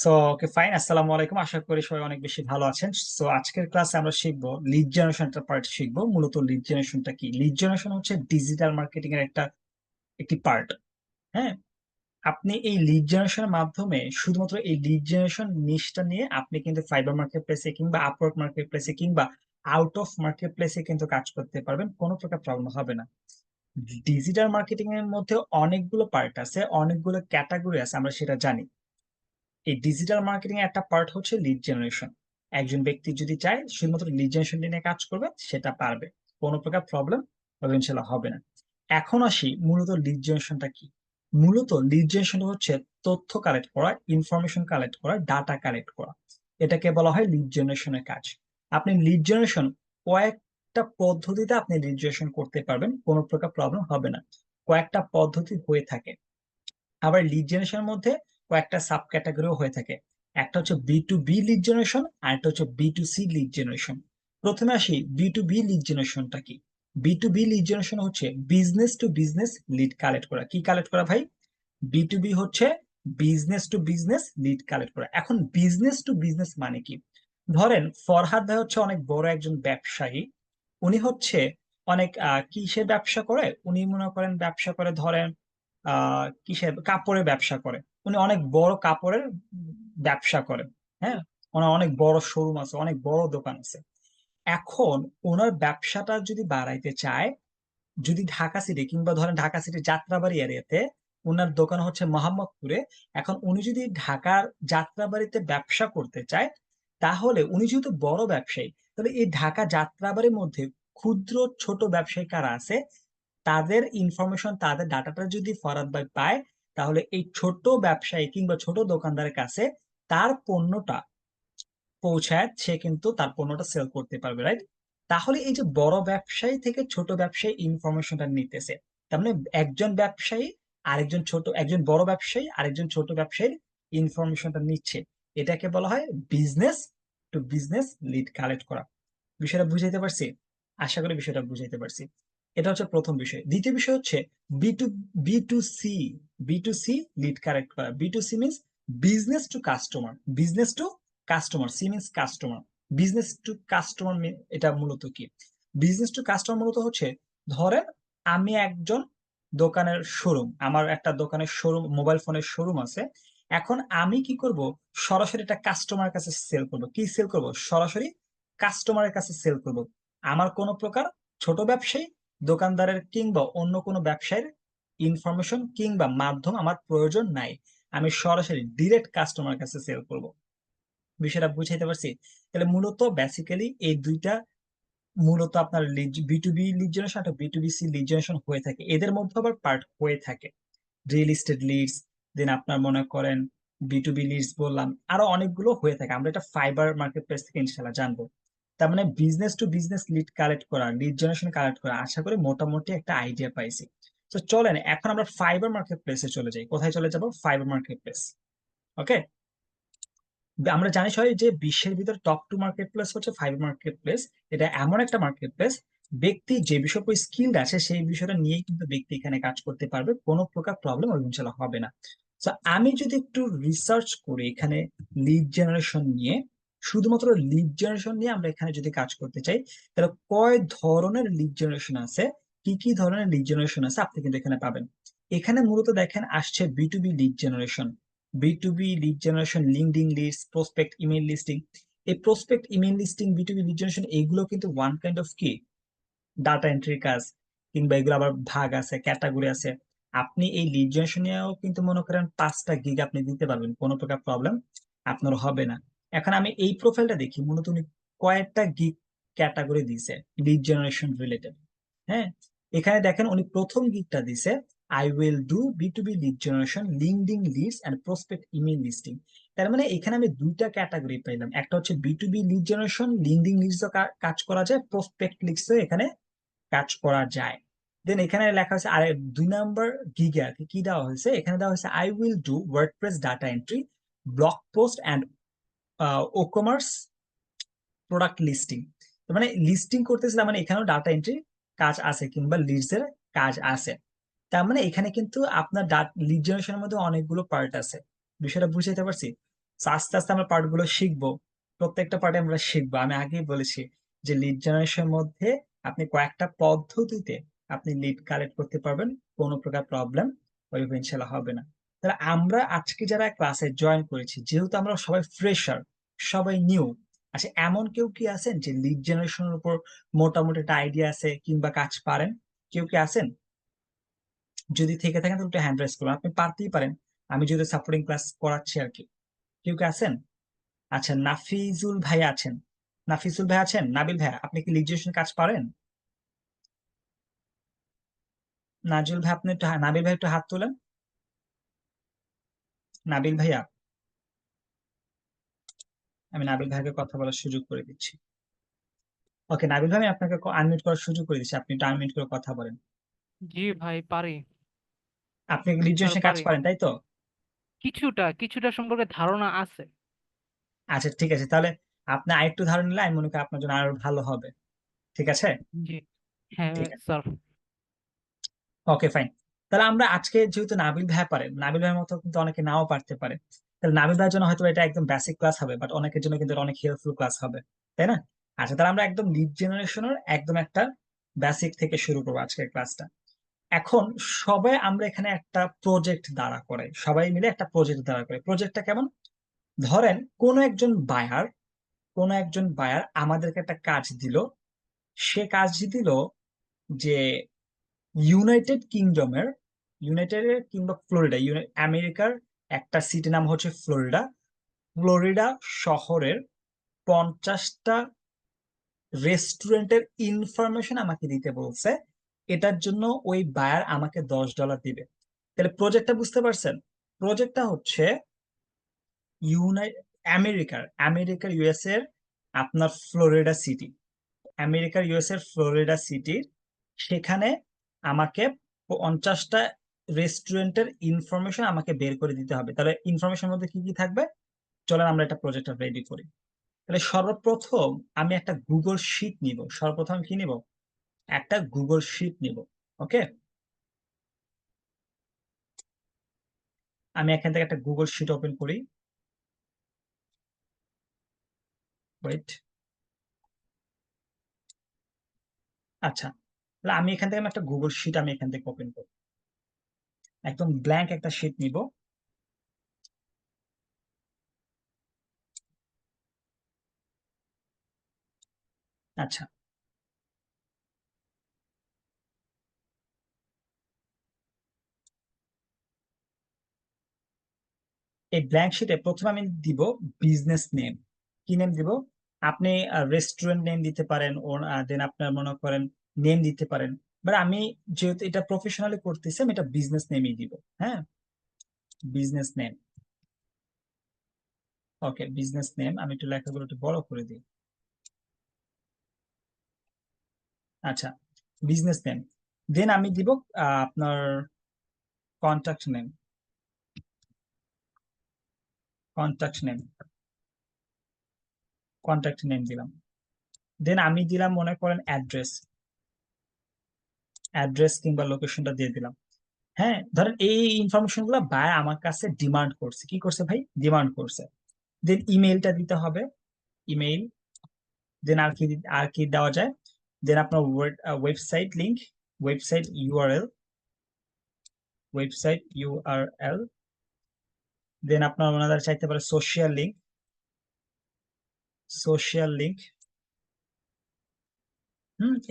So okay fine, আসসালামু আলাইকুম। আশা করি সবাই অনেক বেশি ভালো আছেন। সো আজকের ক্লাসে আমরা শিখবো লিড জেনারেশনটা পার্ট শিখবো। মূলত লিড জেনারেশনটা কি? লিড জেনারেশন হচ্ছে ডিজিটাল মার্কেটিং এর একটি পার্ট। হ্যাঁ, আপনি এই লিড জেনারেশনের মাধ্যমে শুধুমাত্র এই লিড জেনারেশন নিশটা নিয়ে আপনি কিন্তু ফাইবার মার্কেট প্লেসে কিংবা আপওয়ার্ক মার্কেট প্লেসে কিংবা আউট অফ মার্কেট প্লেসে কিন্তু কাজ করতে পারবেন, কোনো প্রকার প্রবলেম হবে না। ডিজিটাল মার্কেটিং এর মধ্যে অনেকগুলো পার্ট আছে, অনেকগুলো ক্যাটাগরি আছে, আমরা সেটা জানি। এই ডিজিটাল মার্কেটিং এর একটা পার্ট হচ্ছে লিড জেনারেশন। একজন ব্যক্তি যদি চায় শুধুমাত্র লিড জেনারেশন নিয়ে কাজ করবে, সেটা পারবে, কোনো প্রকার প্রবলেম ইনশাল্লাহ হবে না। এখন আসি মূলত লিড জেনারেশনটা কি। মূলত লিড জেনারেশন হচ্ছে তথ্য কালেক্ট করা, ইনফরমেশন কালেক্ট করা, ডাটা কালেক্ট করা। এটাকে বলা হয় লিড জেনারেশনের কাজ। আপনি লিড জেনারেশন কয়েকটা পদ্ধতিতে আপনি লিড জেনারেশন করতে পারবেন, কোনো প্রকার প্রবলেম হবে না। কয়েকটা পদ্ধতি হয়ে থাকে। আবার লিড জেনারেশনের মধ্যে কয়েকটা সাব ক্যাটাগরিও হয়ে থাকে। একটা হচ্ছে B to B lead generation, আর একটা হচ্ছে B to C lead generation. প্রথমে আসি বি টু বি লিড জেনারেশনটা কি। B to B lead generation হচ্ছে business to business lead collect করা। কি কালেক্ট করা ভাই? বি টু বি হচ্ছে business to business lead collect করা। এখন বিজনেস টু বিজনেস মানে কি? ধরেন ফরহাদ ভাই হচ্ছে অনেক বড় একজন ব্যবসায়ী। উনি হচ্ছে অনেক কিসের ব্যবসা করে, উনি মনে করেন ব্যবসা করে, ধরেন কিসের, কাপড়ের ব্যবসা করে। উনি অনেক বড় কাপড়ের ব্যবসা করে। হ্যাঁ, ওনার অনেক বড় শোরুম আছে, অনেক বড় দোকান আছে। এখন ওনার ব্যবসাটা যদি বাড়াইতে চায়, যদি ঢাকা সিটি কিংবা ধরেন ঢাকা সিটি যাত্রাবাড়ি এরিয়াতে, ওনার দোকান হচ্ছে মোহাম্মদপুরে। এখন উনি যদি ঢাকার যাত্রাবাড়িতে ব্যবসা করতে চায়, তাহলে উনি যেহেতু বড় ব্যবসায়ী, তাহলে এই ঢাকা যাত্রাবাড়ির মধ্যে ক্ষুদ্র ছোট ব্যবসায়ী কারা আছে, তাদের ইনফরমেশন, তাদের ডাটাটা যদি ফরহাদ ভাই পায়, তাহলে এই ছোট ব্যবসায়ী কিংবা ছোট দোকানদারের কাছে তার পণ্যটা পৌঁছায়, সে কিন্তু তার পণ্যটা সেল করতে পারবে, রাইট? তাহলে এই যে বড় ব্যবসায়ী থেকে ছোট ব্যবসায়ী ইনফরমেশনটা নিতেছে, তার মানে একজন ব্যবসায়ী আরেকজন ছোট, একজন বড় ব্যবসায়ী আরেকজন ছোট ব্যবসায়ীর ইনফরমেশনটা নিচ্ছে। এটাকে বলা হয় business to business lead collect করা। বিষয়টা বুঝাইতে পারছি? আশা করি বিষয়টা বুঝাইতে পারছি। এটা হচ্ছে প্রথম বিষয়। দ্বিতীয় বিষয় হচ্ছে B to B to C. B to C lead collect করা। B to C means business to customer. Business to customer, C means customer. Business to customer, এটা মূলত কি? বিজনেস টু কাস্টমার মূলত হচ্ছে, ধরেন আমি একজন দোকানের শোরুম, আমার একটা দোকানের শোরুম, মোবাইল ফোনের শোরুম আছে। এখন আমি কি করব? সরাসরি একটা কাস্টমার কাছে সেল করব। কি সেল করব? সরাসরি কাস্টমারের কাছে সেল করব। আমার কোনো প্রকার ছোট ব্যবসায়ী, দোকানদারের কিংবা অন্য কোনো ব্যবসায়ীর ইনফরমেশন কিংবা মাধ্যম আমার প্রয়োজন নাই। আমি সরাসরি ডিরেক্ট কাস্টমার কাছে সেল করব। বিষয়টা বুঝাইতে পারছি? তাহলে মূলত বেসিক্যালি এই দুইটা মূলত আপনার B to B lead generation, একটা B to B C lead generation হয়ে থাকে। এদের মধ্যে আবার পার্ট হয়ে থাকে রিয়েল এস্টেট লিডস, দেন আপনার মনে করেন বি টু বি লিডস বললাম, আরো অনেকগুলো হয়ে থাকে। আমরা এটা ফাইবার মার্কেট প্লেস থেকে ইনশাল্লাহ জানবো। তার মানে business to business lead collect করা, লিড জেনারেশন কালেক্ট করা, আশা করি মোটামুটি একটা আইডিয়া পাইছি। তো চলেন এখন আমরা ফাইবার মার্কেট প্লেসে চলে যাই। কোথায় চলে যাব? Fibre market place. ওকে, আমরা জানি সবাই যে বিশ্বের ভিতর টপ টু মার্কেট প্লেস হচ্ছে ফাইবার মার্কেট প্লেস। এটা এমন একটা মার্কেট প্লেস, ব্যক্তি যে বিষয় উপর স্কিল্ড আছে সেই বিষয়টা নিয়েই কিন্তু ব্যক্তি এখানে কাজ করতে পারবে, কোনো প্রকার প্রবলেম ইনশাল্লাহ হবে না। তো আমি যদি একটু রিসার্চ করি এখানে লিড জেনারেশন নিয়ে, শুধুমাত্র লিড জেনারেশন নিয়ে আমরা এখানে যদি কাজ করতে চাই, তাহলে কয় ধরনের লিড জেনারেশন আছে, কি কি ধরনের লিড জেনারেশন আছে আপনি কিন্তু এখানে পাবেন। এখানে মূলত দেখেন আসছে B to B lead generation. B to B lead generation, LinkedIn leads, prospect email listing. এই prospect email listing, B to B lead generation, এইগুলো কিন্তু ওয়ান কাইন্ড অফ কি ডাটা এন্ট্রির কাজ, কিংবা এগুলো আবার ভাগ আছে, ক্যাটাগরি আছে। আপনি এই লিড জেনারেশন নিয়েও কিন্তু মনে করেন 5টা গিগ আপনি দিতে পারবেন, কোনো প্রকার প্রবলেম আপনার হবে না। এখন আমি এই প্রোফাইলটা দেখি, মূলত উনি কয়েকটা গিগ ক্যাটাগরি দিছে লিড জেনারেশন রিলেটেড। হ্যাঁ, এখানে দেখেন উনি প্রথম গিগটা দিছে, I will do B to B lead generation, LinkedIn leads and prospect email listing. তার মানে এখানে আমি দুইটা ক্যাটাগরি পাইলাম, একটা হচ্ছে B to B lead generation, LinkedIn leads কাজ করা যায়, প্রসপেক্ট লিডস এখানে কাজ করা যায়। দেন এখানে লেখা হয়েছে, আর 2 নম্বর গিগে আর কি কি দেওয়া হয়েছে, এখানে দেওয়া হয়েছে I will do WordPress data entry, blog post and WooCommerce product listing. মানে লিস্টিং করতেছে, তার মানে এখানেও ডাটা এন্ট্রি কাজ আছে কিংবা লিডস এর কাজ আছে। তার মানে এখানে কিন্তু আপনার লিড জেনারেশনের মধ্যে অনেকগুলো পার্ট আছে। বিষয়টা বুঝাইতে পারছি? আস্তে আস্তে আমরা পার্ট গুলো শিখবো, প্রত্যেকটা পার্টে আমরা শিখবো। আমি আগেই বলেছি যে লিড জেনারেশনের মধ্যে আপনি কয়েকটা পদ্ধতিতে আপনি লিড কালেক্ট করতে পারবেন, কোনো প্রকার প্রবলেম ওই ইনশাল্লাহ হবে না। তাহলে আমরা আজকে যারা ক্লাসে জয়েন করেছি, যেহেতু আমরা সবাই ফ্রেশার, সবাই নিউ, আচ্ছা এমন কেউ কি আছেন যে লিড জেনারেশনের উপর মোটামুটি একটা আইডিয়া আছে কিংবা কাজ পারেন? কেউ কি আছেন? যদি থেকে থাকেন তাহলে একটু হ্যান্ড রাইজ করুন, আপনি পারতেই পারেন, আমি যদি সাপোর্টিং ক্লাস করাচ্ছি আর কি। কেউ কি আছেন? আচ্ছা, নাফিজুল ভাই আছেন? নাফিজুল ভাই আছেন? নাবিল ভাই, আপনি কি লিজিয়েশন কাজ পারেন? নাজুল ভাই আপনি একটু নাবিল ভাই একটু হাত তোলেন। নাবিল ভাইয়া, আমি নাবিল ভাইকে কথা বলার সুযোগ করে দিচ্ছি। ওকে নাবিল ভাই, আমি আপনাকে আনমিউট করার সুযোগ করে দিচ্ছি, আপনি একটু আনমিউট করে কথা বলেন। জি ভাই, পারি। আপনি স্যার লিজিয়েশন কাজ পারি, পারেন তাই তো? কিছুটা কিছুটা সম্পর্কে ধারণা আছে। আচ্ছা ঠিক আছে, তাহলে আপনি আরেকটু ধারণা নিলে আমি মনে করি আপনার জন্য আরো ভালো হবে। ঠিক আছে? জি হ্যাঁ ঠিক আছে, স্যার। Okay fine. তাহলে আমরা আজকে যেহেতু নাবিল ভাই পারে, নাবিল ভাইয়ের মতো কিন্তু অনেকে নাও পারতে পারে, তাহলে নাবিল ভাইয়ের জন্য হয়তো এটা একদম বেসিক ক্লাস হবে, বাট অনেকের জন্য কিন্তু এটা অনেক হেল্পফুল ক্লাস হবে, তাই না? আচ্ছা, তাহলে আমরা একদম লিড জেনারেশনের একদম একটা বেসিক থেকে শুরু করবো আজকের ক্লাসটা। এখন সবাই আমরা এখানে একটা প্রজেক্ট দাঁড়া করে, সবাই মিলে একটা প্রজেক্ট দাঁড়া করে। প্রজেক্টটা কেমন? ধরেন কোন একজন বায়ার আমাদেরকে একটা কাজ দিল। সে কাজ দিল যে ইউনাইটেড কিংডমের, ইউনাইটেড কিংবা ফ্লোরিডা, আমেরিকার একটা সিটি নাম হচ্ছে ফ্লোরিডা, ফ্লোরিডা শহরের 50টা রেস্টুরেন্টের ইনফরমেশন আমাকে দিতে বলছে। এটার জন্য ওই বায়ার আমাকে $10 দিবে। তাহলে প্রজেক্টটা বুঝতে পারছেন? প্রজেক্টটা হচ্ছে ইউনাই আমেরিকার ইউএস এর আপনার ফ্লোরিডা সিটি, আমেরিকার ইউএস এর ফ্লোরিডা সিটির, সেখানে আমাকে 50টা রেস্টুরেন্টের ইনফরমেশন আমাকে বের করে দিতে হবে। তাহলে ইনফরমেশনের মধ্যে কি কি থাকবে? চলেন আমরা একটা প্রজেক্ট রেডি করি। তাহলে সর্বপ্রথম আমি একটা গুগল শিট নিব। সর্বপ্রথম কি নিব? একটা গুগল শিট নিব। ওকে, আমি এখান থেকে একটা গুগল শিট ওপেন করি। ওয়েট, আচ্ছা, তাহলে আমি এখান থেকে একটা গুগল শিট আমি এখান থেকে ওপেন করব, একদম ব্ল্যাঙ্ক একটা শিট নিব। আচ্ছা, এই ব্ল্যাঙ্ক শিটে প্রথমে আমি দিব বিজনেস নেম। কি নেম দিব? আপনি রেস্টুরেন্ট নেম দিতে পারেন, ও দেন আপনার মনে করেন নেম দিতে পারেন, বাট আমি যেহেতু এটা প্রফেশনালি করতেছি আমি এটা বিজনেস নেমই দিব। হ্যাঁ, বিজনেস নেম। ওকে, বিজনেস নেম, আমি একটু লেখাগুলো একটু বড় করে দিই। আচ্ছা, বিজনেস নেম। দেন আমি দিব আপনার contact name, contact name, contact name দিলাম। দেন আমি দিলাম মনে করেন অ্যাড্রেস, অ্যাড্রেস কিংবা লোকেশনটা দিয়ে দিলাম। হ্যাঁ, ধরেন এই ইনফরমেশন গুলো বায়ার আমার কাছে ডিমান্ড করছে। কি করছে ভাই? ডিমান্ড করছে। দেন ইমেইলটা দিতে হবে, ইমেইল। দেন আর কি দেওয়া যায়? দেন আপনার website link, website URL, website URL. দেন আপনার ওনাদের চাইতে পারে সোশিয়াল লিংক, সোশিয়াল লিংক।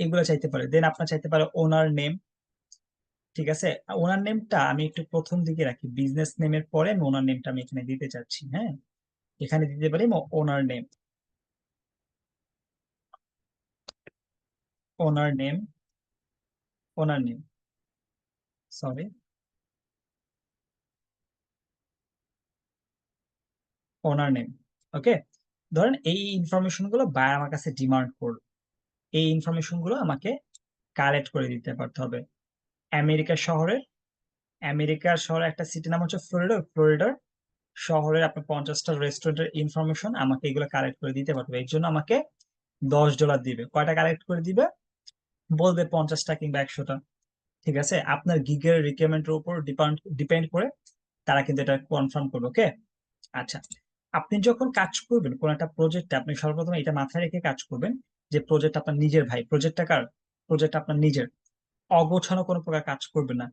এগুলো চাইতে পারে। দেন আপনার চাইতে পারে ওনার নেম। ঠিক আছে, ওনার নেমটা আমি একটু প্রথম দিকে রাখি, বিজনেস নেমের পরে আমি ওনার নেমটা আমি এখানে দিতে চাচ্ছি। হ্যাঁ, এখানে দিতে পারি ওনার নেম, ওনার নেম, ওনার নেম, সরি, ওনার নেম। ওকে, ধরেন এই ইনফরমেশন গুলো বায়ার আমার কাছে ডিমান্ড করলো, এই ইনফরমেশন গুলো আমাকে কালেক্ট করে দিতে পারতে হবে। আমেরিকা শহরের, আমেরিকার শহরে একটা সিটি নাম হচ্ছে ফ্লোরিডা, ফ্লোরিডার শহরের আপনার 50টা রেস্টুরেন্টের ইনফরমেশন আমাকে এগুলো কালেক্ট করে দিতে পারবে। এর জন্য আমাকে $10 দিবে। কয়টা কালেক্ট করে দিবে? বলবে 50টা কিংবা 100টা। ঠিক আছে, আপনার গিগের রিকোয়ারমেন্টের উপর ডিপেন্ড করে তারা কিন্তু এটা কনফার্ম করবে। ওকে, আচ্ছা, আপনি যখন কাজ করবেন কোন একটা প্রজেক্টে, আপনি সর্বপ্রথম এটা মাথায় রেখে কাজ করবেন যে প্রজেক্ট আপনার নিজের ভাই, প্রজেক্টটা কার? প্রজেক্ট আপনার নিজের। অগোছানো কোনো প্রকার কাজ করবেন না,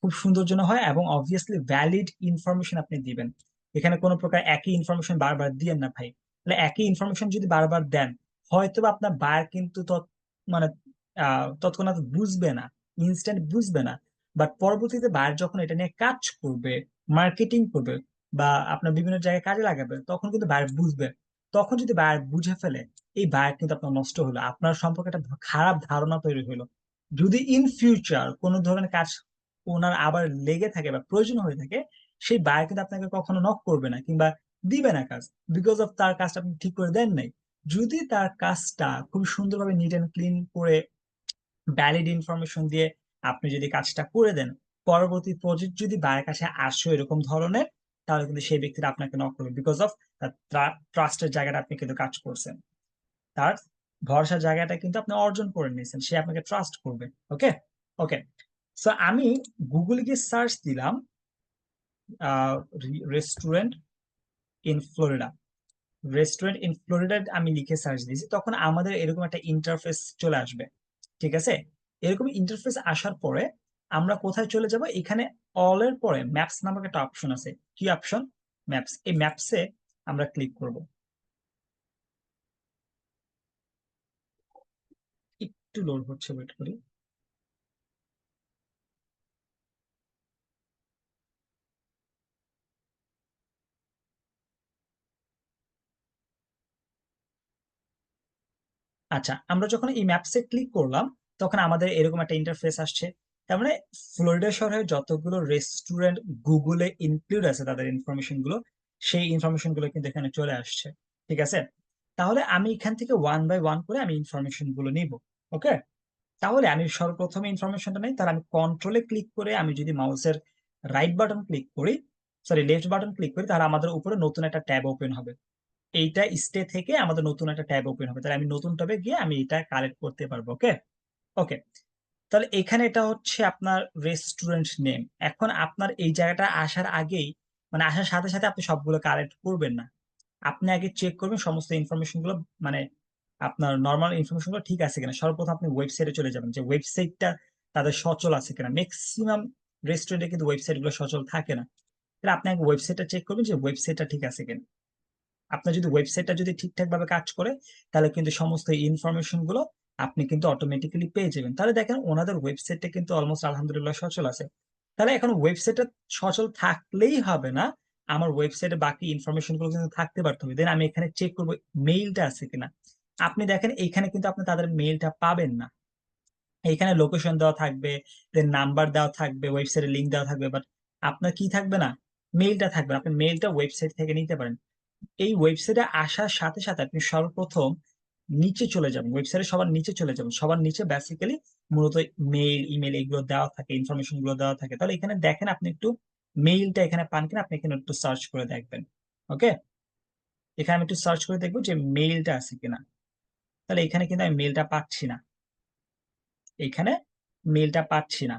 খুব সুন্দর যেন হয়, এবং অবভিয়াসলি ভ্যালিড ইনফরমেশন আপনি দিবেন। এখানে কোনো প্রকার একই ইনফরমেশন বারবার দিয়েন না ভাই। তাহলে একই ইনফরমেশন যদি বারবার দেন, হয়তো বা আপনার বায়ার কিন্তু মানে তৎক্ষণাৎ বুঝবে না, ইনস্ট্যান্ট বুঝবে না, বাট পরবর্তীতে বায়ার যখন এটা নিয়ে কাজ করবে, মার্কেটিং করবে, বা আপনার বিভিন্ন জায়গায় কাজে লাগাবে, তখন কিন্তু বায়ার বুঝবে। তখন যদি বায়ার বুঝে ফেলে, এই বায়ার কিন্তু আপনার নষ্ট হলো, আপনার সম্পর্কে একটা খারাপ ধারণা তৈরি হলো। যদি ইন ফিউচার কোনো ধরনের কাজ ওনার আবার লেগে থাকে বা প্রয়োজন হয়ে থাকে, সেই বায়ার কিন্তু আপনাকে কখনো নক করবে না কিংবা দিবে না কাজ, বিকজ অফ তার কাজটা আপনি ঠিক করে দেন নাই। যদি তার কাজটা খুব সুন্দরভাবে নিট এন্ড ক্লিন করে, ভ্যালিড ইনফরমেশন দিয়ে আপনি যদি কাজটা করে দেন, পরবর্তী প্রজেক্ট যদি বায়ার কাছে আসে এরকম ধরনের, তাহলে কিন্তু সেই ব্যক্তিটা আপনাকে নক করবে, বিকজ অফ ট্রাস্টের জায়গাটা আপনি কিন্তু কাজ করছেন। তার ভরসার জায়গাটা কিন্তু আপনি অর্জন করে নিয়েছেন, সে আপনাকে ট্রাস্ট করবে। ওকে, ওকে। সো আমি গুগলে গিয়ে সার্চ দিলাম restaurant in Florida. Restaurant in Florida আমি লিখে সার্চ দিয়েছি, তখন আমাদের এরকম একটা ইন্টারফেস চলে আসবে। ঠিক আছে, এরকম ইন্টারফেস আসার পরে আমরা কোথায় চলে যাব? এখানে অল এর পরে ম্যাপস নামক একটা অপশন আছে। কি অপশন? ম্যাপস। এই ম্যাপসে আমরা ক্লিক করব। একটু লোড হচ্ছে, ওয়েট করি। আচ্ছা, আমরা যখন এই ম্যাপসে ক্লিক করলাম, তখন আমাদের এরকম একটা ইন্টারফেস আসছে। তার মানে ফ্লোরিডা শহরে যতগুলো রেস্টুরেন্ট গুগলে ইনক্লুড আছে তাদের ইনফরমেশন গুলো, সেই ইনফরমেশন গুলো কিন্তু এখানে চলে আসছে। ঠিক আছে, তাহলে আমি এখান থেকে ওয়ান বাই ওয়ান করে আমি ইনফরমেশন গুলো নিব। ওকে, তাহলে আমি সর্বপ্রথমে ইনফরমেশনটা নেই, তাহলে আমি কন্ট্রোলে ক্লিক করে আমি যদি মাউসের রাইট বাটন ক্লিক করি, সরি লেফট বাটন ক্লিক করি, তাহলে আমাদের উপরে নতুন একটা ট্যাব ওপেন হবে। এইটা স্টে থেকে আমাদের নতুন একটা ট্যাব ওপেন হবে, তাহলে আমি নতুন ট্যাবে গিয়ে আমি এটা কালেক্ট করতে পারবো। ওকে, ওকে। তাহলে এখানে এটা হচ্ছে আপনার রেস্টুরেন্ট নেম। এখন আপনার এই জায়গাটা আসার আগেই, মানে আসার সাথে সাথে আপনি সবগুলো কালেক্ট করবেন না, আপনি আগে চেক করবেন সমস্ত ইনফরমেশন গুলো, মানে আপনার নর্মাল ইনফরমেশন গুলো ঠিক আছে কিনা। সর্বপ্রথম আপনি ওয়েবসাইটে চলে যাবেন, যে ওয়েবসাইটটা তাদের সচল আছে কিনা। ম্যাক্সিমাম রেস্টুরেন্টে কিন্তু ওয়েবসাইট গুলো সচল থাকে না, তাহলে আপনি আগে ওয়েবসাইটটা চেক করবেন যে ওয়েবসাইটটা ঠিক আছে কিনা। আপনার যদি ওয়েবসাইটটা যদি ঠিকঠাক ভাবে কাজ করে, তাহলে কিন্তু সমস্ত ইনফরমেশন গুলো আপনি কিন্তু অটোমেটিক্যালি পেয়ে যাবেন। তাহলে দেখেন ওনাদের ওয়েবসাইটটা কিন্তু অলমোস্ট আলহামদুলিল্লাহ সচল আছে। তাহলে এখন ওয়েবসাইটটা সচল থাকলেই হবে না, আমার ওয়েবসাইটে বাকি ইনফরমেশন গুলো কিন্তু থাকতে পারতে হবে। দেন আমি এখানে চেক করবো মেইলটা আছে কিনা। আপনি দেখেন এইখানে কিন্তু আপনি তাদের মেইলটা পাবেন না। এইখানে লোকেশন দেওয়া থাকবে, দেন নাম্বার দেওয়া থাকবে, ওয়েবসাইটের লিঙ্ক দেওয়া থাকবে, বাট আপনার কি থাকবে না? মেইলটা থাকবে না। আপনি মেইলটা ওয়েবসাইট থেকে নিতে পারেন। এই ওয়েবসাইটে আসার সাথে সাথে আপনি সর্বপ্রথম নিচে চলে যাবেন, ওয়েবসাইটে সবার নিচে চলে যাবেন। সবার নিচে বেসিক্যালি মূলত মেইল, ইমেল এগুলো দেওয়া থাকে, ইনফরমেশন গুলো দেওয়া থাকে। তাহলে এখানে দেখেন আপনি একটু মেইলটা এখানে পান কিনা, আপনি এখানে একটু সার্চ করে দেখবেন। ওকে, এখানে আমি একটু সার্চ করে দেখবো যে মেইলটা আছে কিনা। তাহলে এখানে কিন্তু আমি মেইলটা পাচ্ছি না, এখানে মেইলটা পাচ্ছি না।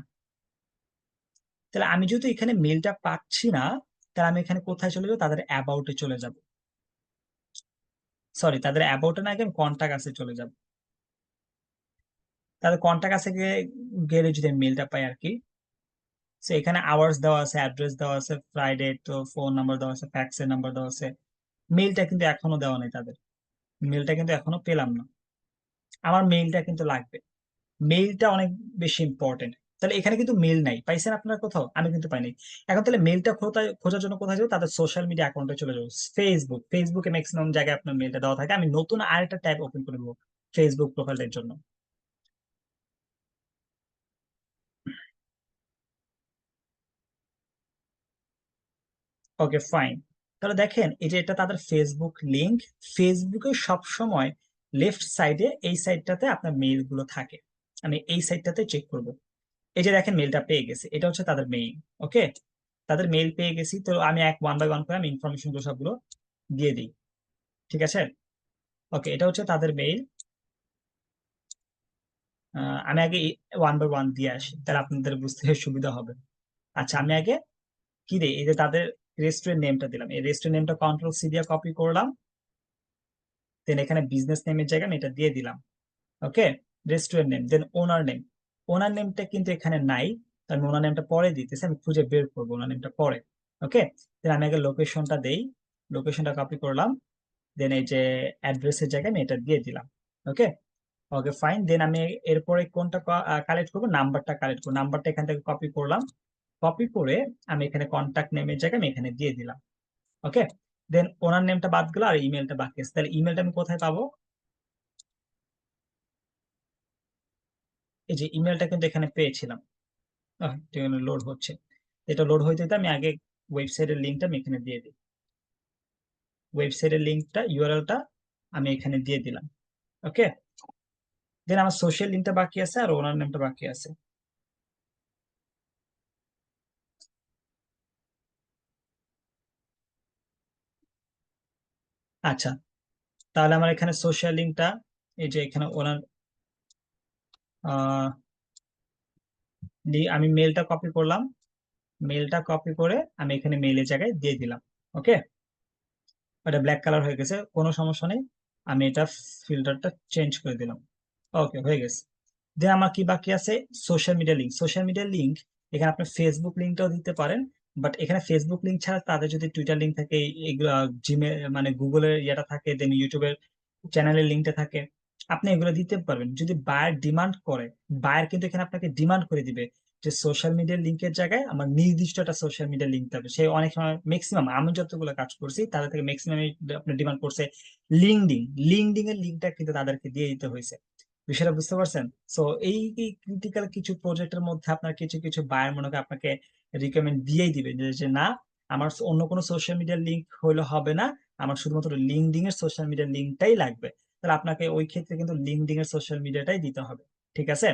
তাহলে আমি যেহেতু এখানে মেইলটা পাচ্ছি না, তাহলে আমি এখানে কোথায় চলে যাবো? তাদের অ্যাবাউটে চলে যাব। সরি, তাদের অ্যাবাউটে না গিয়ে আমি কন্টাক্ট আছে চলে যাব। তাহলে কন্টাক্ট আছে গেলে যদি আমি মেলটা পাই আর কি। তো এখানে আওয়ার্স দেওয়া আছে, অ্যাড্রেস দেওয়া আছে, ফ্রাইডে তো ফোন নাম্বার দেওয়া আছে, ফ্যাক্সের নাম্বার দেওয়া আছে। মেইলটা কিন্তু এখনো দেওয়া নেই তাদের, মেইলটা কিন্তু এখনো পেলাম না। আমার মেইলটা কিন্তু লাগবে, মেইলটা অনেক বেশি ইম্পর্টেন্ট। তাহলে এখানে কিন্তু মেইল নাই, পাইছেন আপনার কোথাও? আমি কিন্তু পাইনি। এখন তাহলে মেইলটা খোঁজার জন্য কোথায় যাবো? তাদের সোশ্যাল মিডিয়া অ্যাকাউন্টে চলে যাবো। ফেসবুকে ম্যাক্সিমাম জায়গায় আপনার মেইলটা দেওয়া থাকে। আমি নতুন আরেকটা ট্যাব ওপেন করে দেবো ফেসবুক প্রোফাইলের জন্য। ওকে, ফাইন। তাহলে দেখেন এই যে এটা তাদের ফেসবুক লিংক। ফেসবুকে সব সময় লেফট সাইডে এই সাইডটাতে আপনার মেইল গুলো থাকে। আমি এই সাইডটাতে চেক করব। এই যে দেখেন মেইলটা পেয়ে গেছি, এটা হচ্ছে তাদের মেইল। ওকে, তাদের মেইল পেয়ে গেছি। তো আমি এক ওয়ান বাই ওয়ান করে আমি ইনফরমেশন গুলো সবগুলো দিয়ে দিই। ঠিক আছে, ওকে, এটা হচ্ছে তাদের মেইল। আমি আগে ওয়ান বাই ওয়ান দিয়ে আসি, তাহলে আপনাদের বুঝতে সুবিধা হবে। আচ্ছা, আমি আগে কি দিই? এই যে তাদের রেস্টুরেন্ট নেমটা দিলাম, এই রেস্টুরেন্ট নেমটা কন্ট্রোল সি দিয়ে কপি করলাম, দেন এখানে বিজনেস নেমের জায়গায় আমি এটা দিয়ে দিলাম। ওকে, রেস্টুরেন্ট নেম, দেন ওনার নেম। ওনার নেমটা কিন্তু এখানে নাই, তো আমি ওনার নেমটা পরে দিতেছি, আমি খুঁজে বের করবো ওনার নেমটা পরে। ওকে, দেন আমি আগে লোকেশনটা দেই, লোকেশনটা কপি করলাম, দেন এই যে অ্যাড্রেসের জায়গায় আমি এটা দিয়ে দিলাম। ওকে, ওকে ফাইন, দেন আমি এরপরে কোনটা কালেক্ট করবো, নাম্বারটা কালেক্ট করবো, নাম্বারটা এখান থেকে কপি করলাম, কপি করে আমি এখানে কন্ট্যাক্ট নেমের জায়গায় আমি এখানে দিয়ে দিলাম। ওকে, দেন ওনার নেমটা বাদ গেল আর ইমেলটা বাকি আছে, তাহলে ইমেলটা আমি কোথায় পাবো? এই যে ইমেলটা কিন্তু এখানে পেয়েছিলাম, লোড হচ্ছে, এটা লোড হইতে হইতে আমি আগে ওয়েবসাইটের লিঙ্কটা আমি এখানে দিয়ে দিই, ওয়েবসাইটের লিঙ্কটা ইউআরএলটা আমি এখানে দিয়ে দিলাম। ওকে, দেন আমার সোশ্যাল লিঙ্কটা বাকি আছে আর ওনার নেমটা বাকি আছে। আচ্ছা, তাহলে আমার এখানে সোশ্যাল লিঙ্কটা, এই যে এখানে ওনার আহ আমি মেলটা কপি করলাম, মেলটা কপি করে আমি এখানে মেইলের জায়গায় দিয়ে দিলাম। ওকে, এটা ব্ল্যাক কালার হয়ে গেছে, কোনো সমস্যা নেই, আমি এটা ফিল্টারটা চেঞ্জ করে দিলাম। ওকে, হয়ে গেছে। দেন আমার কি বাকি আছে? Social media link, social media link, এখানে আপনি ফেসবুক লিঙ্কটাও দিতে পারেন, বাট এখানে ফেসবুক লিঙ্ক ছাড়া তাদের যদি টুইটার লিঙ্ক থাকে, এগুলো জিমেল মানে গুগলের ইয়েটা থাকে, দেন ইউটিউবের চ্যানেলের লিঙ্কটা থাকে, আপনি এগুলো দিতে পারবেন যদি বায়ার ডিমান্ড করে। বায়ার কিন্তু এখানে আপনাকে ডিমান্ড করে দিবে যে সোশ্যাল মিডিয়ার লিঙ্কের জায়গায় আমার নির্দিষ্ট একটা সোশ্যাল মিডিয়ার লিঙ্ক থাকবে। সে অনেক সময় ম্যাক্সিমাম আমি যতগুলো কাজ করছি তাদের থেকে ম্যাক্সিমাম আপনি ডিমান্ড করছে লিঙ্কডিন, লিঙ্কডিন এর লিঙ্কটা কিন্তু তাদেরকে দিয়ে দিতে হয়েছে। বিষয়টা বুঝতে পারছেন? সো এই ক্রিটিক্যাল কিছু প্রজেক্টের মধ্যে আপনার কিছু কিছু বায়ার মনে করে আপনাকে রিকমেন্ড দিয়েই দিবে যে যে না, আমার অন্য কোনো সোশ্যাল মিডিয়ার লিঙ্ক হইলে হবে না, আমার শুধুমাত্র লিঙ্কডিন এর সোশ্যাল মিডিয়ার লিঙ্কটাই লাগবে। তাহলে আপনাকে ওই ক্ষেত্রে কিন্তু লিঙ্কডিন এর সোশ্যাল মিডিয়াটাই দিতে হবে। ঠিক আছে?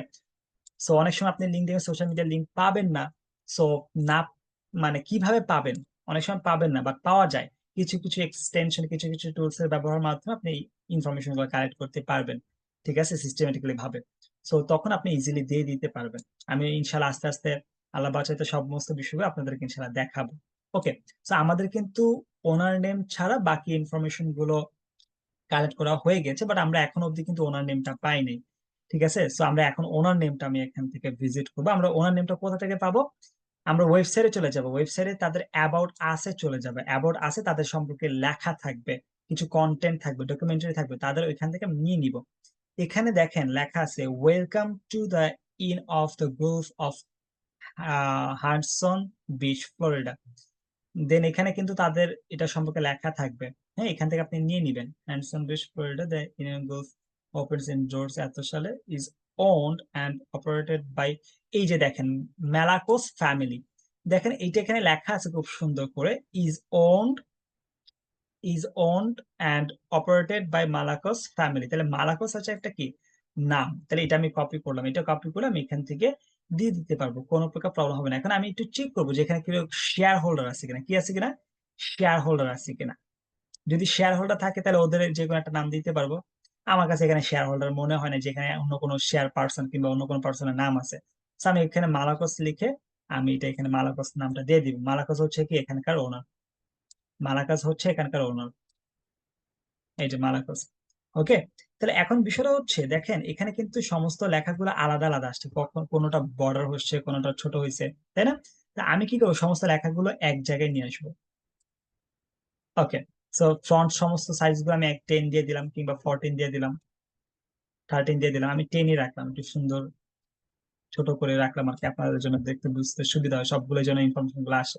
সো অনেক সময় আপনি লিঙ্কডিন সোশ্যাল মিডিয়ার লিঙ্ক পাবেন না। সো না, মানে কিভাবে পাবেন? অনেক সময় পাবেন না, বাট পাওয়া যায় কিছু কিছু এক্সটেনশন, কিছু কিছু টুলস এর ব্যবহারের মাধ্যমে আপনি ইনফরমেশন গুলো কালেক্ট করতে পারবেন। ঠিক আছে, সিস্টেমেটিক্যালি ভাবে। সো তখন আপনি ইজিলি দিয়ে দিতে পারবেন। আমি ইনশাল্লাহ আস্তে আস্তে আল্লাহ বাঁচাইতে সমস্ত বিষয়গুলো আপনাদেরকে ইনশাল্লাহ দেখাবো। ওকে, সো আমাদের কিন্তু ওনার নেম ছাড়া বাকি ইনফরমেশন গুলো কালেক্ট করা হয়ে গেছে, বাট আমরা এখন অব্দি কিন্তু ওনার নেমটা পাইনি। ঠিক আছে, সো আমরা এখন ওনার নেমটা আমি এখান থেকে ভিজিট করবো। আমরা ওনার নেমটা কোথা থেকে পাবো? আমরা ওয়েবসাইটে চলে যাব, ওয়েবসাইটে তাদের অ্যাবাউট আসে চলে যাবে, অ্যাবাউট আসে তাদের সম্পর্কে লেখা থাকবে, কিছু কন্টেন্ট থাকবে, ডকুমেন্টারি থাকবে, তাদের ওইখান থেকে আমি নিয়ে নিব। এখানে দেখেন লেখা আছে welcome to the inn of the grove of Hudson beach, Florida. Then এখানে কিন্তু তাদের এটা সম্পর্কে লেখা থাকবে। হ্যাঁ, এখান থেকে আপনি নিয়ে নিবেন। Hudson beach, Florida, the Indian gulf opens in George এত সালে, is owned and operated by, এই যে দেখেন মেলাকোস ফ্যামিলি। দেখেন এইটা এখানে লেখা আছে খুব সুন্দর করে, is owned, is owned and operated by Malakas family. তাহলে মালাকস হচ্ছে একটা কি নাম, তাহলে এটা আমি কপি করলাম, এটা কপি করে আমি এখান থেকে দিয়ে দিতে পারবো, কোনো প্রকার প্রবলেম হবে না। এখন আমি একটু চেক করবো যে এখানে কি শেয়ার হোল্ডার আছে কিনা, কি আছে কিনা, শেয়ার হোল্ডার আছে কিনা। যদি শেয়ার হোল্ডার থাকে তাহলে ওদের যে কোনো একটা নাম দিতে পারবো। আমার কাছে এখানে শেয়ার হোল্ডার মনে হয় না, যেখানে অন্য কোনো শেয়ার পার্সন কিংবা অন্য কোনো পার্সনের নাম আছে। So আমি এখানে মালাকস লিখে আমি এটা এখানে মালাকস নামটা দিয়ে দিব। মালাকস হচ্ছে কি এখানকার ওনার, মালাকাস হচ্ছে এখানকার ওনার, এই যে মালাকস। ওকে, তাহলে এখন বিষয়টা হচ্ছে দেখেন এখানে কিন্তু সমস্ত লেখাগুলো আলাদা আলাদা আসছে, কখন কোনোটা বর্ডার হচ্ছে, কোনোটা ছোট হয়েছে, তাই না? তা আমি কি করবো, সমস্ত লেখাগুলো এক জায়গায় নিয়ে আসবো। ওকে, সো ফ্রন্ট সমস্ত সাইজ গুলো আমি 10 দিয়ে দিলাম, কিংবা 14 দিয়ে দিলাম, 13 দিয়ে দিলাম, আমি 10ই রাখলাম, একটু সুন্দর ছোট করে রাখলাম আর কি, আপনাদের জন্য দেখতে বুঝতে সুবিধা হয়, সবগুলোর জন্য ইনফরমেশন গুলো আসে।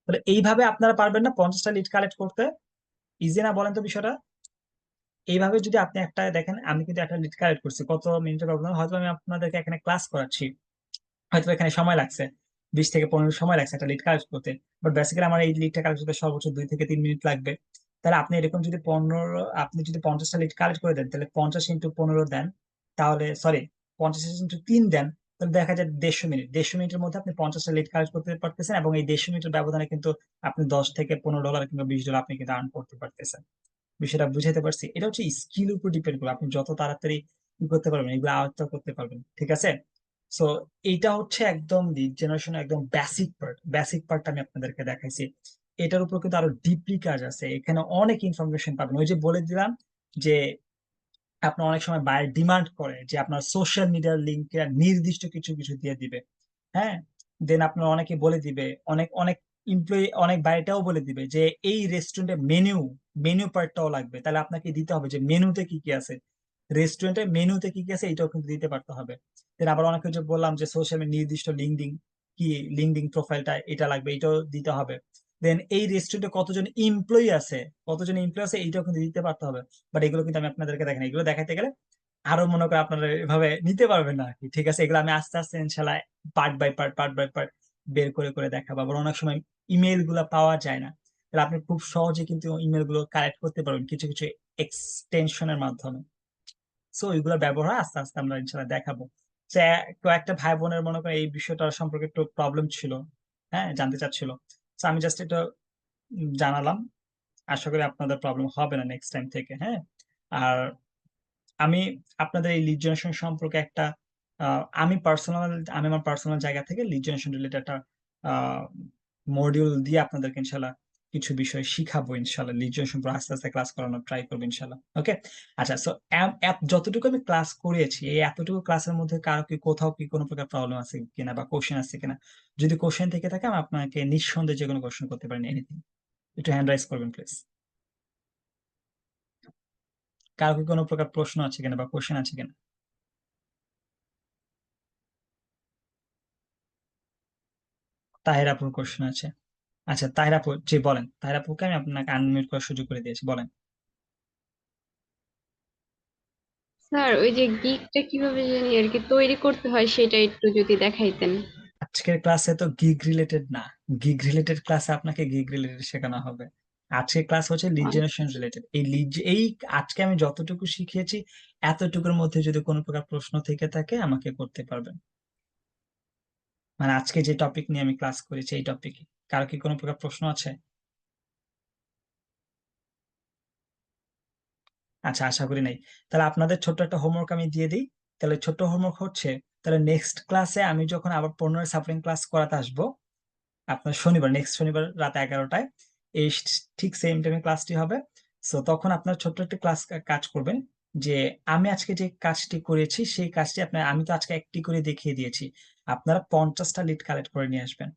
তাহলে এইভাবে আপনারা পারবেন না 50টা লিড কালেক্ট করতে? ইজি না বলেন তো বিষয়টা? এইভাবে যদি আপনি একটা দেখেন, আমি কিন্তু একটা লিড কালেক্ট করছি, কত মিনিটের ব্যবধান, হয়তো আমি আপনাদেরকে এখানে ক্লাস করাচ্ছি, হয়তো এখানে সময় লাগছে 20 থেকে 15 সময় লাগছে একটা লিড কালেক্ট করতে, বাট বেসিক্যালি আমার এই লিডটা কালেক্ট করতে সর্বোচ্চ 2 থেকে 3 মিনিট লাগবে। তাহলে আপনি এরকম যদি 15, আপনি যদি 50টা লিড কালেক্ট করে দেন, তাহলে 50 × 15 দেন, তাহলে সরি 50 × 3 দেন, তাহলে দেখা যায় 150 মিনিট, 150 মিনিটের মধ্যে আপনি 50টা লিড কালেক্ট করতে পারতেছেন, এবং এই 150 মিনিটের ব্যবধানে কিন্তু আপনি $10 থেকে $15 কিংবা $20 আপনি কিন্তু আর্ন করতে পারতেছেন। বিষয়টা বুঝাইতে পারছি? এটা হচ্ছে স্কিল উপর ডিপেন্ড করে, আপনি যত তাড়াতাড়ি কি করতে পারবেন, এগুলো আয়ত্ত করতে পারবেন। ঠিক আছে? সো এইটা হচ্ছে একদম লিড জেনারেশন একদম বেসিক পার্ট আমি আপনাদেরকে দেখাইছি। এটার উপর কিন্তু আরো ডিপলি কাজ আছে, এখানে অনেক ইনফরমেশন পাবেন। ওই যে বলে দিলাম যে আপনার অনেক সময় বায়ার ডিমান্ড করে যে আপনার সোশ্যাল মিডিয়ার লিঙ্ক নির্দিষ্ট কিছু কিছু দিয়ে দিবে। হ্যাঁ, দেন আপনার অনেকে বলে দিবে, অনেক অনেক এমপ্লয়ি অনেক বাড়িটাও বলে দিবে যে এই রেস্টুরেন্টে মেনু পার্টটাও লাগবে, তাহলে আপনাকে দিতে হবে যে মেনুতে কি কি আছে, রেস্টুরেন্টের মেনুতে কি কি আছে এটাও কিন্তু দিতে পারতে হবে। দেন আবার অনেকে যে বললাম যে সোশ্যাল নির্দিষ্ট লিঙ্কডিন কি লিঙ্কডিন প্রোফাইলটা এটা লাগবে, এটাও দিতে হবে। দেন এই রেস্টুরেন্টে কতজন এমপ্লয়ি আছে এইটাও কিন্তু দিতে পারতে হবে। বাট এগুলো কিন্তু আমি আপনাদেরকে দেখেন, এগুলো দেখাতে গেলে আরো মনে করে আপনারা এভাবে নিতে পারবেন না আর কি। ঠিক আছে, এগুলো আমি আস্তে আস্তে ইনশাল্লাহ পার্ট বাই পার্ট বের করে করে দেখাবো। আবার অনেক সময় ইমেল গুলা পাওয়া যায় না, তাহলে আপনি খুব সহজে কিন্তু ইমেল গুলো কালেক্ট করতে পারবেন কিছু কিছু এক্সটেনশনের মাধ্যমে। সো এগুলোর ব্যবহার আস্তে আস্তে আমরা ইনশাল্লাহ দেখাবো। যে কয়েকটা ভাই বোনের মনে করেন এই বিষয়টা সম্পর্কে একটু প্রবলেম ছিল, হ্যাঁ জানতে চাচ্ছিল। তো আমি জাস্ট এটা জানালাম। আশা করি আপনাদের প্রবলেম হবে না নেক্সট টাইম থেকে। হ্যাঁ, আর আমি আপনাদের এই লিড জেনারেশন সম্পর্কে একটা আমি আমার পার্সোনাল জায়গা থেকে লিড জেনারেশন রিলেটেড একটা মডিউল দিয়ে আপনাদেরকে ইনশাল্লাহ কিছু বিষয় শিখাবো। ইনশাল্লাহ লিড জেনারেশন আস্তে আস্তে ক্লাস করানোর ট্রাই করবো ইনশাল্লাহ। ওকে, আচ্ছা। সো যতটুকু আমি ক্লাস করিয়েছি, এই এতটুকু ক্লাসের মধ্যে কারো কি কোথাও কি কোনো প্রকার প্রবলেম আছে কিনা বা কোশ্চেন আছে কিনা? যদি কোশ্চেন থেকে থাকে আমি আপনাকে নিঃসন্দেহে যে কোনো কোশ্চেন করতে পারেন, এনিথিং। একটু হ্যান্ড রাইজ করবেন প্লিজ। কারো কি কোনো প্রকার প্রশ্ন আছে কিনা বা কোশ্চেন আছে কিনা? তাহের আপুর কোশ্চেন আছে। আচ্ছা, তাহের আপু জি বলেন। তাহের আপুকে আমি আপনাকে আনমিউট করার সুযোগ করে দিয়েছি, বলেন। স্যার, ওই যে গিগটা কিভাবে জানি আর কি তৈরি করতে হয় সেটা একটু যদি দেখাইতেন। আজকের ক্লাসে তো গিগ রিলেটেড না, গিগ রিলেটেড ক্লাসে আপনাকে গিগ রিলেটেড শেখানো হবে। আজকের ক্লাস হচ্ছে লিড জেনারেশন আচ্ছা। রিলেটেড। এই আজকে আমি যতটুকু শিখিয়েছি এতটুকুর মধ্যে যদি কোনো প্রকার প্রশ্ন থেকে থাকে আমাকে করতে পারবেন। মানে আজকে যে টপিক নিয়ে আমি ক্লাস করেছি এই টপিকে কারো কি কোনো প্রকার প্রশ্ন আছে? আচ্ছা, আশা করি নাই। তাহলে আপনাদের ছোট্ট একটা হোমওয়ার্ক আমি দিয়ে দিই। তাহলে ছোট্ট হোমওয়ার্ক হচ্ছে, তাহলে নেক্সট ক্লাসে আমি যখন আবার 15 সাপ্লিং ক্লাস করাতে আসবো আপনার শনিবার, নেক্সট শনিবার রাত 11টায়, এই ঠিক সেম টাইমে ক্লাসটি হবে। সো তখন আপনার ছোট্ট একটা ক্লাস কাজ করবেন যে আমি আজকে যে কাজটি করেছি সেই কাজটি আপনার, আমি তো আজকে একটি করে দেখিয়ে দিয়েছি, আপনারা 50টা লিড কালেক্ট করে নিয়ে আসবেন।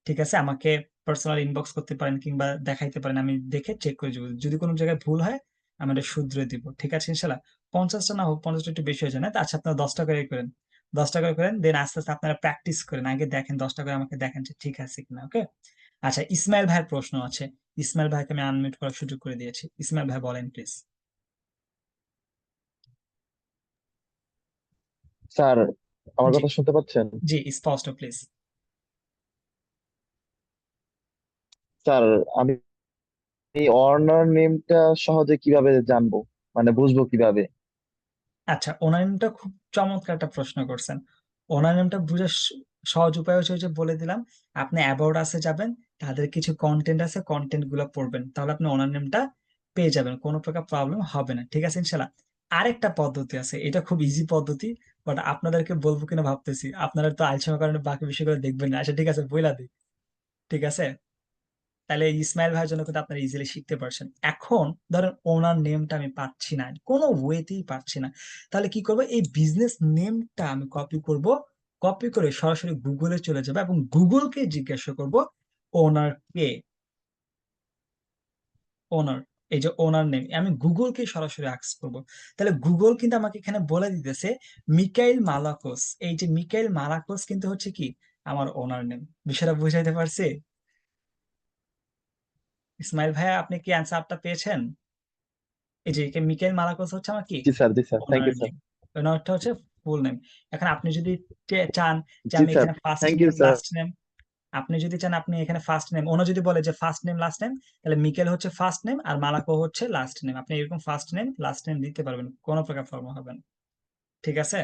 ঠিক আছে, আমাকে পার্সোনাল ইনবক্স করতে পারেন কিংবা দেখাইতে পারেন, আমি দেখে চেক করে দেবো। যদি কোনো জায়গায় ভুল হয় আমি এটা শুধরে দিব। ঠিক আছে ইনশাল্লাহ। 50টা না হোক, 50টা একটু বেশি হয়ে যায় না? আচ্ছা, আপনারা 10টা করে করেন, 10টা করে করেন, দেন আস্তে আস্তে আপনারা প্র্যাকটিস করেন, আগে দেখেন 10টা করে আমাকে দেখেন যে ঠিক আছে কিনা। ওকে, আচ্ছা। ইসমাইল ভাইয়ের প্রশ্ন আছে, ইসমাইল ভাইকে আমি আনমিউট করার সুযোগ করে দিয়েছি। ইসমাইল ভাই বলেন প্লিজ। স্যার, আমার জি, কথা শুনতে পাচ্ছেন? জি স্পষ্ট প্লিজ। স্যার, আমি এই অনার নেমটা সহজে কিভাবে জানবো, মানে বুঝবো কিভাবে? আচ্ছা, ওনার নামটা খুব চমৎকার একটা প্রশ্ন করছেন। ওনার নামটা বুঝার সহজ উপায় হচ্ছে ওই যে বলে দিলাম, আপনি অ্যাবাউট আসে যাবেন, তাদের কিছু কন্টেন্ট আছে, কন্টেন্ট গুলো পড়বেন, তাহলে আপনি ওনার নামটা পেয়ে যাবেন, কোনো প্রকার প্রবলেম হবে না। ঠিক আছে ইনশাল্লাহ। আরেকটা পদ্ধতি আছে, এটা খুব ইজি পদ্ধতি, বাট আপনাদেরকে বলবো কিনা ভাবতেছি, আপনারা তো আলসেমার কারণে বাকি বিষয়গুলো দেখবেন না। আচ্ছা ঠিক আছে, বইলা দিই। ঠিক আছে, তাহলে এই ইসমাইল ভাইয়ের জন্য কিন্তু আপনারা ইজিলি শিখতে পারছেন। এখন ধরেন ওনার নেমটা আমি পাচ্ছি না, কোনো ওয়েতেই পাচ্ছি না, তাহলে কি করবো, এই বিজনেস নেমটা আমি কপি করব, কপি করে সরাসরি গুগলে চলে যাবো এবং গুগলকে জিজ্ঞাসা করব ওনার কে, ওনার, এই যে ওনার নেম আমি গুগলকে সরাসরি আস্ক করব। তাহলে গুগল কিন্তু আমাকে এখানে বলে দিতেছে মিকাইল মালাকোস, এই যে মিকাইল মালাকোস কিন্তু হচ্ছে কি আমার ওনার নেম। বিষয়টা বুঝাইতে পারছি? ইসমাইল ভাইয়া, আপনি কি অ্যান্সারটা পেয়েছেন? এই যে মিকাইল মালাকোস হচ্ছে আমার কি জি স্যার, জি sir, thank owner you sir. Name, ওনারটা হচ্ছে ফুল নেম। এখন আপনি যদি চান যে জি আমি স্যার, এখানে first thank you name sir. Last name, আপনি যদি চান আপনি এখানে ফার্স্ট নেম, ওনা যদি বলে যে ফার্স্ট নেম লাস্ট নেম, তাহলে মিকেল হচ্ছে ফার্স্ট নেম আর মালাকো হচ্ছে লাস্ট নেম, আপনি এরকম ফার্স্ট নেম লাস্ট নেম দিতে পারবেন, কোনো প্রকার প্রবলেম হবে না। ঠিক আছে,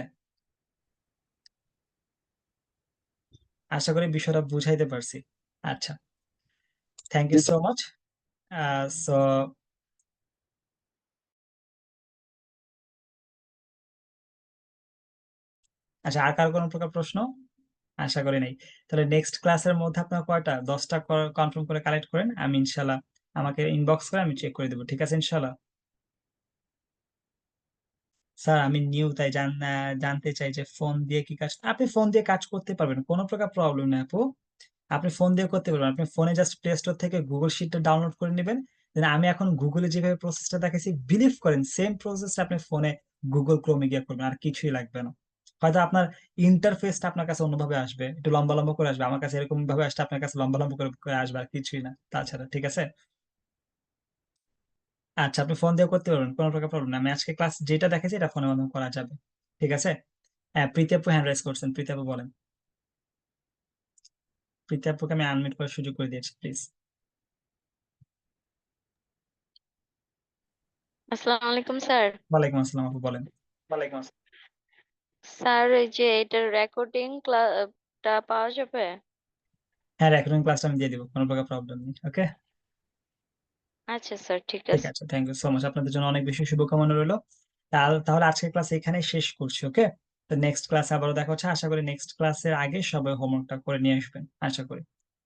আশা করি বিষয়টা বুঝাইতে পারছি। আচ্ছা, thank G U so sir. Much. So আচ্ছা, আর কারো কোনো প্রকার প্রশ্ন? আশা করি নাই। তাহলে নেক্সট ক্লাসের মধ্যে আপনার কয়টা 10টা কনফার্ম করে কালেক্ট করেন, আমি ইনশাল্লাহ আমাকে ইনবক্স করে আমি চেক করে দেবো, ঠিক আছে ইনশাল্লাহ? স্যার আমি নিউ, তাই জানতে চাই যে ফোন দিয়ে কি কাজ। আপনি ফোন দিয়ে কাজ করতে পারবেন, কোনো প্রকার প্রবলেম নেই আপু। আপনি ফোন দিয়ে করতে পারবেন, আপনি ফোনে জাস্ট প্লে স্টোর থেকে গুগল শিটটা ডাউনলোড করে নেবেন। দেন আমি এখন গুগলে যেভাবে প্রসেসটা দেখাইছি, বিলিভ করেন সেম প্রসেস আপনি ফোনে গুগল ক্রোমে গিয়ে করবেন, আর কিছুই লাগবে না। হয়তো আপনার ইন্টারফেসটা আপনার কাছে অন্যভাবে আসবে, একটু লম্বা লম্বা করে আসবে, আমার কাছে এরকম ভাবে আসলে আপনার কাছে লম্বা লম্বা করে আসবে, আর কিছুই না তাছাড়া, ঠিক আছে? আচ্ছা, আপনি ফোন দিয়ে করতে পারবেন, কোনো প্রকার প্রবলেম না। আমি আজকে ক্লাস যেটা দেখেছি এটা ফোনের মাধ্যমে করা যাবে, ঠিক আছে? হ্যাঁ, প্রীতি আপু হ্যান্ড রাইজ করছেন, প্রীতি আপু বলেন। প্রীতি আপুকে আমি আনমিউট করার সুযোগ করে দিয়েছি, প্লিজ। আসসালামু আলাইকুম স্যার। ওয়ালাইকুম আসসালাম আপু, বলেন। স্যার এই যে এটার রেকর্ডিং টা পাওয়া যাবে? হ্যাঁ, রেকর্ডিং ক্লাসটা আমি দিয়ে দিব, কোনো প্রকার প্রবলেম নেই, ওকে? আচ্ছা স্যার, ঠিক ঠিক আছে। আছে, থ্যাংক ইউ সো মাচ, আপনাদের জন্য অনেক বেশি শুভকামনা রইলো। তাহলে আজকের ক্লাস এখানে শেষ করছি, ওকে? তো নেক্সট ক্লাসে আবারও দেখা হচ্ছে, আশা করি নেক্সট ক্লাসের আগে সবাই হোমওয়ার্কটা করে নিয়ে আসবেন, আশা করি।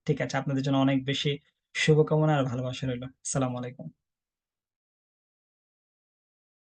ঠিক আছে, আপনাদের জন্য অনেক বেশি শুভকামনা আর ভালোবাসা রইলো। আসসালামু আলাইকুম।